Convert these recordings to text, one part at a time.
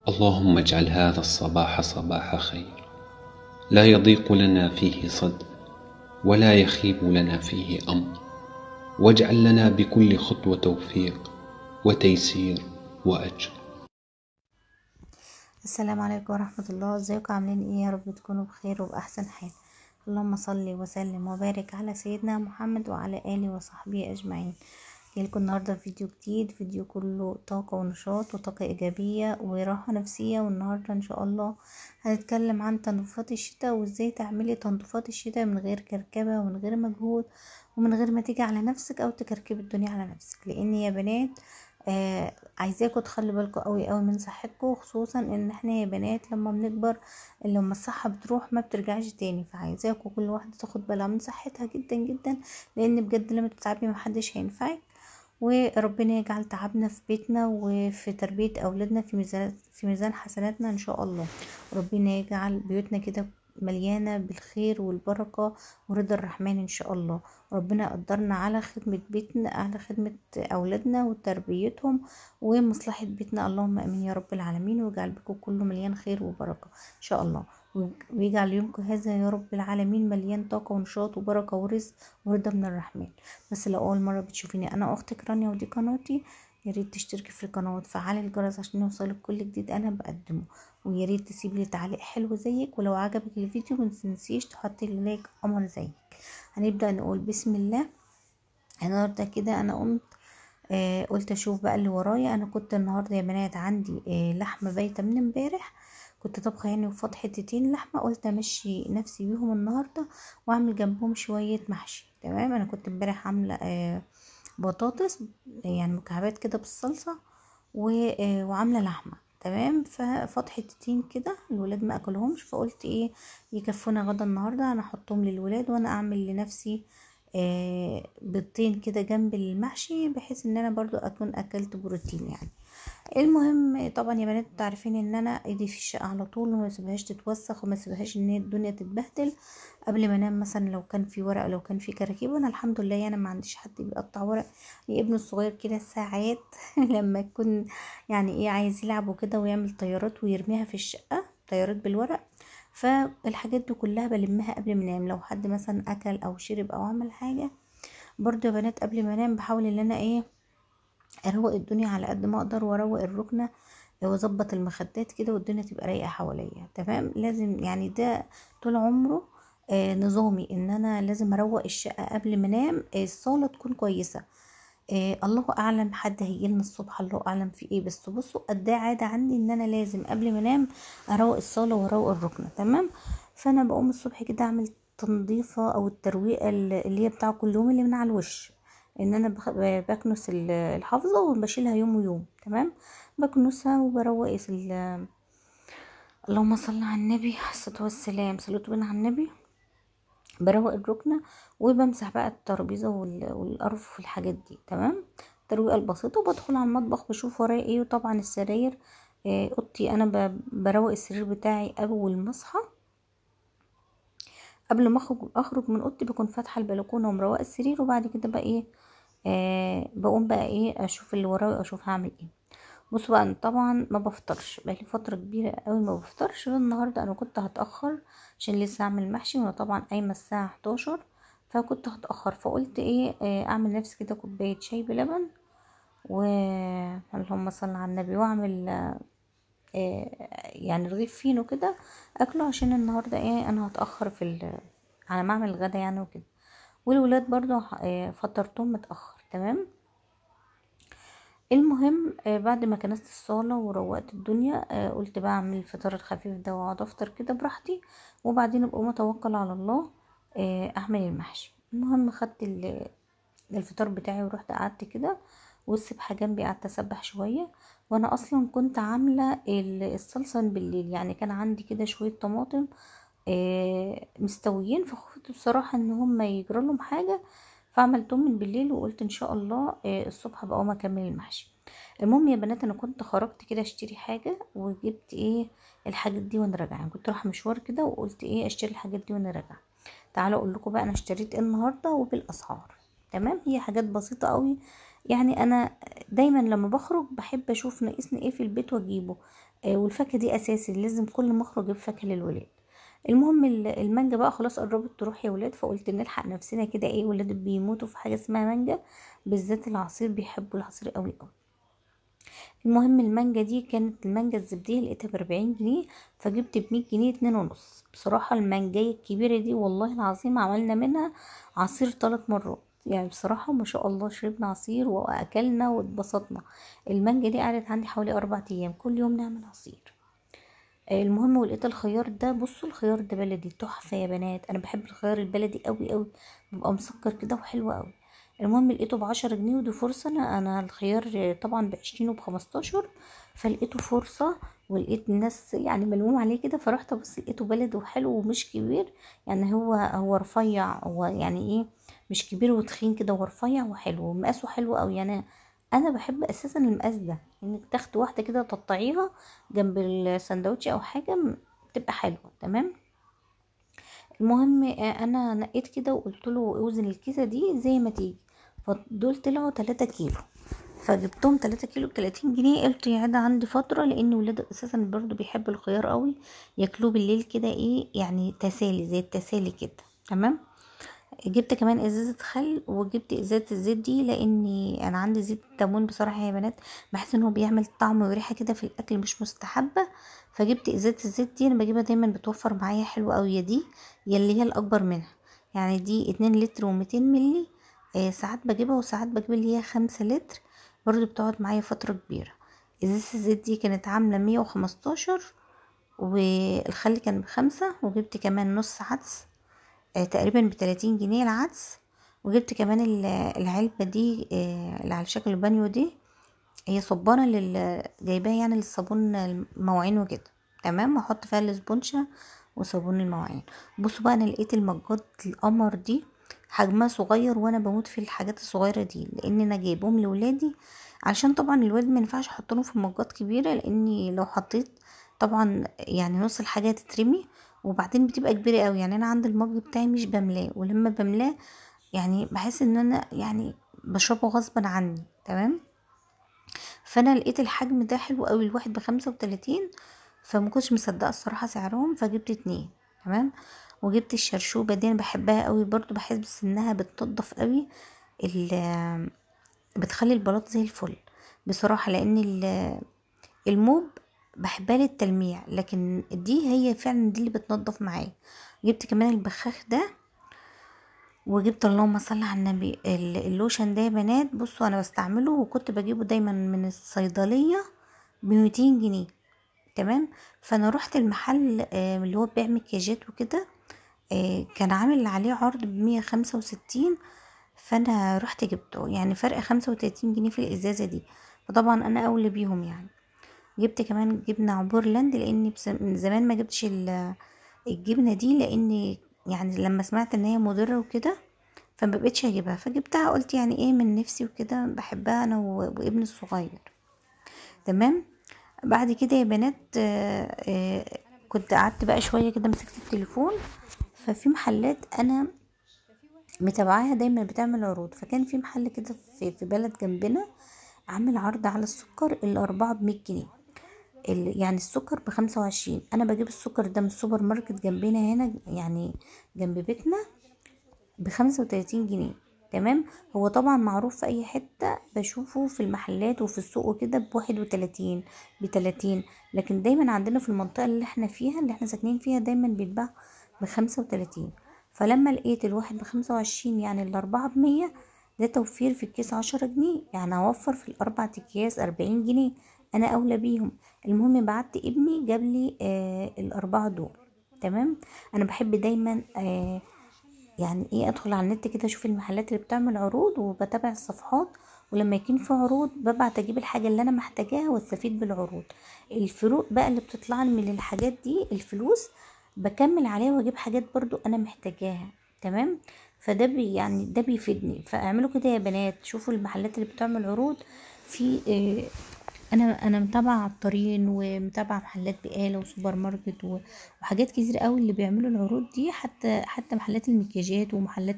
اللهم اجعل هذا الصباح صباح خير، لا يضيق لنا فيه صدر ولا يخيب لنا فيه أمر، واجعل لنا بكل خطوة توفيق وتيسير وأجر. السلام عليكم ورحمة الله. ازيكم عاملين ايه؟ يا رب تكونوا بخير وبأحسن حال. اللهم صل وسلم وبارك على سيدنا محمد وعلى آله وصحبه أجمعين. جايلكم النهاردة فيديو جديد، فيديو كله طاقة ونشاط وطاقة إيجابية وراحة نفسية. والنهاردة إن شاء الله هنتكلم عن تنظيفات الشتاء وازاي تعملي تنظيفات الشتاء من غير كركبة ومن غير مجهود ومن غير ما تيجي على نفسك أو تكركبي الدنيا على نفسك. لأن يا بنات عايزاكم تخلي بالكم قوي قوي من صحتكم، خصوصا ان احنا يا بنات لما بنكبر لما الصحة بتروح ما بترجعش تاني. فعايزاكم كل واحدة تاخد بالها من صحتها جدا جدا، لان بجد لما تتعبي محدش هينفعك. وربنا يجعل تعبنا في بيتنا وفي تربية أولادنا في ميزان حسناتنا إن شاء الله. ربنا يجعل بيوتنا كده مليانة بالخير والبركة ورضا الرحمن إن شاء الله. ربنا يقدرنا على خدمة بيتنا، على خدمة أولادنا وتربيتهم ومصلحة بيتنا. اللهم أمين يا رب العالمين. ويجعل بكم كله مليان خير وبركة إن شاء الله. ويجعل يومكم هذا يا رب العالمين مليان طاقة ونشاط وبركة ورزق ورضا من الرحمن. بس لو اول مره بتشوفيني، انا اختك رانيا ودي قناتي. يا ريت تشتركي في القناه وتفعلي الجرس عشان يوصلك كل جديد انا بقدمه. ويا ريت تسيبي لي تعليق حلو زيك، ولو عجبك الفيديو ما تنسيش تحطي لي لايك قمر زيك. هنبدا نقول بسم الله. النهارده كده انا قمت قلت اشوف بقى اللي ورايا. انا كنت النهارده يا بنات عندي لحمه بايته من امبارح، كنت طبخه يعني وفاض حتتين لحمه، قلت امشي نفسي بيهم النهارده واعمل جنبهم شويه محشي. تمام. انا كنت امبارح عامله بطاطس يعني مكعبات كده بالصلصه وعامله لحمه. تمام. ففاض حتتين كده الولاد ما اكلهمش، فقلت ايه يكفونا غدا النهارده، انا احطهم للولاد وانا اعمل لنفسي بيضتين كده جنب المحشي، بحيث ان انا برضو اكون اكلت بروتين يعني. المهم طبعا يا بنات انتوا عارفين ان انا ايدي في الشقه على طول، وما اسيبهاش تتوسخ وما اسيبهاش ان الدنيا تتبهدل قبل ما انام. مثلا لو كان في ورق، لو كان في كراكيب، انا الحمد لله يعني ما عنديش حد بيقطع ورق. لي ابنه الصغير كده ساعات لما يكون يعني ايه عايز يلعب وكده ويعمل طيارات ويرميها في الشقه، طيارات بالورق. فالحاجات دي كلها بلمها قبل ما انام. لو حد مثلا اكل او شرب او عمل حاجه، برضو يا بنات قبل ما انام بحاول ان انا ايه اروق الدنيا على قد ما اقدر، واروق الركنه واظبط المخدات كده والدنيا تبقى رايقه حواليا. تمام. لازم يعني ده طول عمره نظامي، ان انا لازم اروق الشقه قبل ما انام. الصاله تكون كويسه. الله اعلم حد هيجيلنا الصبح، الله اعلم في ايه، بس بصوا قد عاده عندي ان انا لازم قبل ما انام اروق الصاله واروق الركنه. تمام. فانا بقوم الصبح كده اعمل تنظيفه او الترويقه اللي هي بتاع كل يوم اللي من على الوش. ان انا بكنس الحافظه وبشيلها يوم ويوم. تمام. بكنسها وبروق اللهم صل على النبي الصلاه والسلام، صلوات بنا على النبي. بروق الركنة وبمسح بقى الترابيزة والأرفف والحاجات دي. تمام. الترويقة البسيطة، وبدخل على المطبخ بشوف ورايا ايه. وطبعا السراير، اوضتي انا بروق السرير بتاعي اول ما اصحى. قبل ما اخرج من اوضتي بكون فاتحه البلكونه ومروقه السرير، وبعد كده بقى ايه بقوم بقى ايه اشوف اللي ورايا واشوف هعمل ايه. بصوا بقى، أنا طبعا ما بفطرش بقالي فتره كبيره قوي ما بفطرش. النهارده انا كنت هتاخر عشان لسه اعمل محشي، وانا طبعا قايمه الساعه 11، فكنت هتاخر. فقلت ايه اعمل نفسي كده كوبايه شاي بلبن و اللهم صل على النبي، واعمل يعني رغيف فينو كده اكله، عشان النهارده ايه انا هتاخر على ما اعمل الغدا يعني وكده. والولاد برضو فطرتهم متاخر. تمام. المهم بعد ما كنست الصاله وروقت الدنيا، قلت بقى اعمل الفطار الخفيف ده واقعد افطر كده براحتي، وبعدين ابقى اتوكل على الله اعمل المحشي. المهم خدت الفطار بتاعي ورحت قعدت كده، والسبحه جنبي قعدت اسبح شويه. وانا اصلا كنت عامله الصلصه بالليل، يعني كان عندي كده شويه طماطم مستويين، فخفت بصراحه ان هم يجرى لهم حاجه، فعملتهم من بالليل وقلت ان شاء الله الصبح بقى اقوم اكمل المحشي. المهم يا بنات انا كنت خرجت كده اشتري حاجه، وجبت ايه الحاجات دي وانا راجعه. يعني كنت رايحه مشوار كده وقلت ايه اشتري الحاجات دي وانا راجعه. تعالوا اقول لكم بقى انا اشتريت ايه النهارده وبالاسعار. تمام. هي حاجات بسيطه قوي. يعني انا دايما لما بخرج بحب اشوف ناقصني ايه في البيت واجيبه. والفاكهة دي اساسي، لازم كل ما اخرج اجيب فاكهة للولاد. المهم المانجا بقى خلاص قربت تروح يا ولاد، فقلت نلحق نفسنا كده، ايه ولاد بيموتوا في حاجة اسمها مانجا، بالذات العصير، بيحبوا العصير قوي قوي. المهم المانجا دي كانت المانجا الزبدية لقيتها ب40 جنيه، فجبت ب100 جنيه 2.5. بصراحة المانجاية الكبيرة دي والله العظيم عملنا منها عصير 3 مرات، يعني بصراحة ما شاء الله شربنا عصير واكلنا واتبسطنا. المانجا دي قعدت عندي حوالي 4 ايام كل يوم نعمل عصير. المهم ولقيت الخيار ده، بصوا الخيار ده بلدي تحفة يا بنات، انا بحب الخيار البلدي قوي قوي، بيبقى مسكر كده وحلو قوي. المهم لقيته ب10 جنيه، ودي فرصة، انا الخيار طبعا ب20 وب15، فلقيته فرصة. ولقيت الناس يعني ملموم عليه كده، فرحت ابص لقيته بلدي وحلو ومش كبير، يعني هو رفيع، هو يعني ايه، مش كبير وتخين كده، هو رفيع وحلو ومقاسه حلو قوي. يعني انا بحب اساسا المقاس ده، انك تاخدي واحدة كده تقطعيها جنب السندوتش او حاجه، بتبقى حلوه تمام. المهم انا نقيت كده وقلت له اوزن الكيسه دي زي ما تيجي، فدول طلعوا 3 كيلو، فجبتهم 3 كيلو ب30 جنيه. قلت يا عدا عندي فتره، لان ولاد اساسا برضو بيحبوا الخيار قوي، ياكلوه بالليل كده، ايه يعني تسالي زي التسالي كده تمام. جبت كمان ازازه خل، وجبت ازازه الزيت دي، لاني انا عندي زيت التموين بصراحه يا بنات بحس ان هو بيعمل طعم وريحه كده في الاكل مش مستحبه. فجبت ازازه الزيت دي، انا بجيبها دايما بتوفر معايا حلو قوي، يا دي يا اللي هي الاكبر منها، يعني دي 2 لتر و200 ملي. ساعات بجيبها وساعات بجيب اللي هي 5 لتر، برضو بتقعد معايا فتره كبيره. ازازه الزيت دي كانت عامله 115، والخل كان ب5، وجبت كمان نص عدس تقريبا ب30 جنيه العدس. وجبت كمان العلبة دي اللي على شكل البانيو دي، هي صبانة جايباها يعني للصابون المواعين وكده تمام، واحط فيها الاسبونشة وصابون المواعين. بصوا بقى انا لقيت المجات القمر دي، حجمها صغير، وانا بموت في الحاجات الصغيرة دي، لان انا جايبهم لولادي، علشان طبعا الولاد ما ينفعش احطهم في مجات كبيرة، لاني لو حطيت طبعا يعني نص الحاجة تترمي، وبعدين بتبقى كبيرة قوي. يعني انا عند المج بتاعي مش بملاه، ولما بملاه يعني بحس ان انا يعني بشربه غصبا عني تمام. فانا لقيت الحجم ده حلو قوي، الواحد ب35، فما كنتش مصدقه الصراحه سعرهم، فجبت 2 تمام. وجبت الشرشوبه دي، انا بحبها قوي برضو، بحس انها بتنضف قوي بتخلي البلاط زي الفل بصراحه، لان الموب بحبها للتلميع، لكن دي هي فعلا دي اللي بتنضف معايا. جبت كمان البخاخ ده، وجبت اللهم صل على النبي اللوشن ده يا بنات. بصوا انا بستعمله، وكنت بجيبه دايما من الصيدليه ب200 جنيه تمام. فانا رحت المحل اللي هو بيع مكياجات وكده، كان عامل عليه عرض ب165، فانا رحت جبته، يعني فرق 35 جنيه في الازازه دي، فطبعا انا اولى بيهم يعني. جبت كمان جبنه عبورلاند، لاني من زمان ما جبتش الجبنه دي، لاني يعني لما سمعت ان هي مضره وكده فمبقتش اجيبها، فجبتها قلت يعني ايه من نفسي وكده، بحبها انا وابني الصغير تمام. بعد كده يا بنات كنت قعدت بقى شويه كده مسكت التليفون، ففي محلات انا متابعاها دايما بتعمل عروض، فكان في محل كده في بلد جنبنا عامل عرض على السكر الاربعه ب100 جنيه، يعني السكر ب25. انا بجيب السكر ده من السوبر ماركت جنبنا هنا، يعني جنب بيتنا، ب35 جنيه تمام. هو طبعا معروف في اي حتة بشوفه في المحلات وفي السوق وكده ب31 ب30، لكن دايما عندنا في المنطقة اللي احنا فيها اللي احنا ساكنين فيها دايما بيتباع ب35. فلما لقيت الواحد ب25، يعني الاربعة ب100، ده توفير في الكيس 10 جنيه، يعني اوفر في الاربع اكياس 40 جنيه، انا اولى بيهم. المهم بعت ابني جاب لي الاربعة دول تمام. انا بحب دايما يعني ايه ادخل على النت كده اشوف المحلات اللي بتعمل عروض، وبتابع الصفحات، ولما يكون في عروض ببعت اجيب الحاجة اللي انا محتاجاها واستفيد بالعروض. الفروق بقى اللي بتطلع لي من الحاجات دي الفلوس بكمل عليها واجيب حاجات برضو انا محتاجاها تمام. فده يعني ده بيفيدني، فاعملوا كده يا بنات، شوفوا المحلات اللي بتعمل عروض في انا متابعه عطارين، ومتابعه محلات بقاله وسوبر ماركت وحاجات كتير قوي اللي بيعملوا العروض دي، حتى محلات المكياجات ومحلات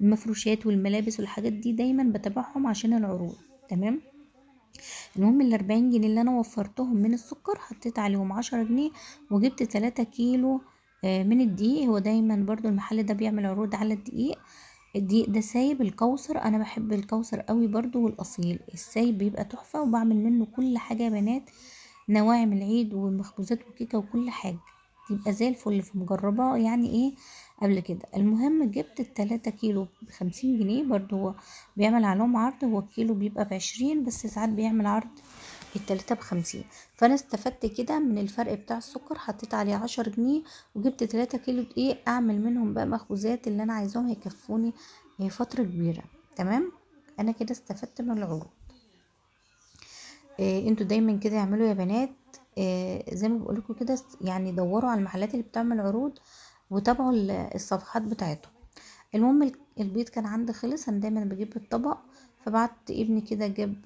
المفروشات والملابس والحاجات دي دايما بتابعهم عشان العروض تمام. المهم ال40 جنيه اللي انا وفرتهم من السكر حطيت عليهم 10 جنيه، وجبت 3 كيلو من الدقيق. هو دايما برضو المحل ده بيعمل عروض على الدقيق. الدقيق ده سايب الكوثر، انا بحب الكوثر قوي برضو، والاصيل السايب بيبقى تحفة، وبعمل منه كل حاجة يا بنات، نواعم العيد ومخبوزات وكيكة وكل حاجة، يبقى زي الفل. في مجربة يعني ايه قبل كده. المهم جبت ال3 كيلو ب50 جنيه، برضو هو بيعمل عليهم عرض، هو الكيلو بيبقى ب20، بس ساعات بيعمل عرض التلاتة ب50. فانا استفدت كده من الفرق بتاع السكر، حطيت عليه 10 جنيه، وجبت 3 كيلو دقيق اعمل منهم بقى مخبوزات اللي انا عايزاهم هيكفوني فترة كبيرة. تمام، انا كده استفدت من العروض. انتوا دايما كده اعملوا يا بنات، زي ما بقولكوا كده، يعني دوروا على المحلات اللي بتعمل عروض، وتابعوا الصفحات بتاعتهم. المهم البيض كان عندي خلص، انا دايما بجيب الطبق، فبعت ابني كده جاب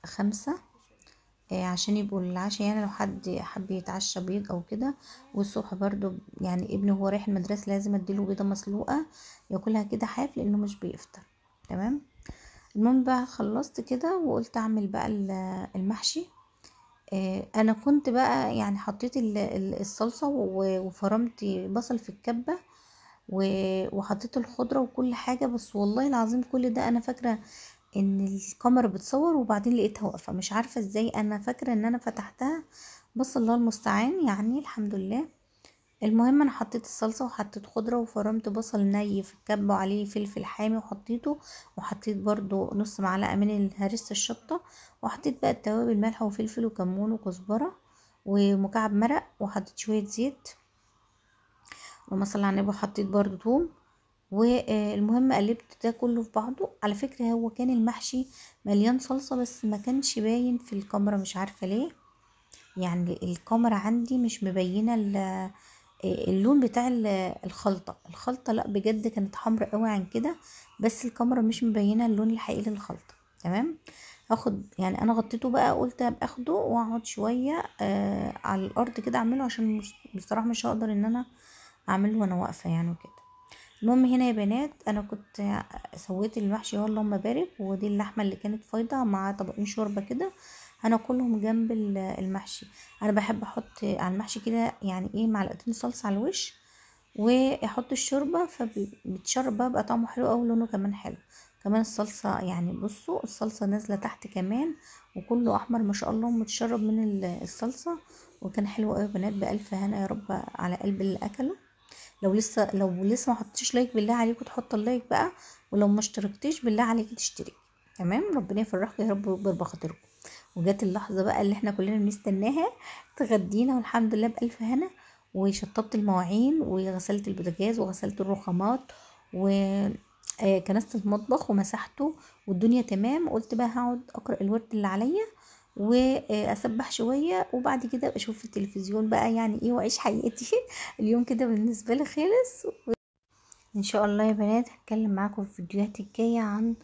5 عشان يبقوا العشاء، يعني لو حد حب يتعشى بيض او كده. والصبح برضو يعني ابني وهو رايح المدرسة لازم اديله بيضة مسلوقة ياكلها كده حاف، لانه مش بيفطر. تمام. المهم بقى خلصت كده وقلت اعمل بقى المحشي. انا كنت بقى يعني حطيت الصلصة وفرمت بصل في الكبة، وحطيت الخضرة وكل حاجة. بس والله العظيم كل ده انا فاكرة ان الكاميرا بتصور، وبعدين لقيتها واقفة، مش عارفة ازاي، انا فاكرة ان انا فتحتها، بس الله المستعان يعني. الحمد لله. المهم انا حطيت الصلصة وحطيت خضرة وفرمت بصل ني في الكبة، وعليه فلفل حامي وحطيته، وحطيت برضو نص معلقة من هريسة الشطة، وحطيت بقى التوابل، ملح وفلفل وكمون وكزبرة ومكعب مرق، وحطيت شوية زيت، وما صلى على النبي، وحطيت برضو توم. والمهم قلبت ده كله في بعضه. على فكرة هو كان المحشي مليان صلصة، بس ما كانش باين في الكاميرا، مش عارفة ليه، يعني الكاميرا عندي مش مبينة اللون بتاع الخلطة. لا بجد كانت حمرا قوي عن كده، بس الكاميرا مش مبينة اللون الحقيقي للخلطة. تمام. هاخد يعني انا غطيته بقى، قلت ابقى اخده واقعد شوية على الارض كده اعمله، عشان بصراحة مش هقدر ان انا اعمله وانا واقفة يعني وكده. المهم هنا يا بنات انا كنت سويت المحشي، هو اللهم بارك، ودي اللحمه اللي كانت فايضه مع طبقين شوربه كده، هناكلهم جنب المحشي. انا بحب احط على المحشي كده يعني ايه معلقتين صلصه على الوش، واحط الشوربه، فبتشرب بقى طعمه حلو قوي، لونه كمان حلو. كمان الصلصه يعني بصوا الصلصه نازله تحت كمان، وكله احمر ما شاء الله، متشرب من الصلصه، وكان حلو قوي يا بنات. بالف هنا يا رب على قلب اللي اكله. لو لسه ما حطيتش لايك بالله عليكم تحط اللايك بقى، ولو ما اشتركتيش بالله عليكي تشترك. تمام. ربنا يفرحكم يا رب ويكبر بخاطركم. وجات اللحظه بقى اللي احنا كلنا بنستناها، اتغدينا والحمد لله بالف هنا، وشطبت المواعين وغسلت البوتاجاز وغسلت الرخامات كنست المطبخ ومسحته، والدنيا تمام. قلت بقى هقعد اقرا الورد اللي عليا واسبح شويه، وبعد كده اشوف التلفزيون بقى يعني ايه، واعيش حياتي. اليوم كده بالنسبه لي خلص. ان شاء الله يا بنات هتكلم معاكم في الفيديوهات الجايه عن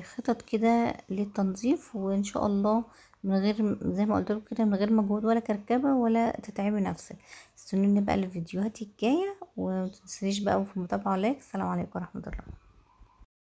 خطط كده للتنظيف، وان شاء الله من غير زي ما قلت لكم كده، من غير مجهود ولا كركبه ولا تتعبي نفسك. استنوني بقى الفيديوهات الجايه، ومتنسونيش بقى في المتابعه. لايك. السلام عليكم ورحمه الله.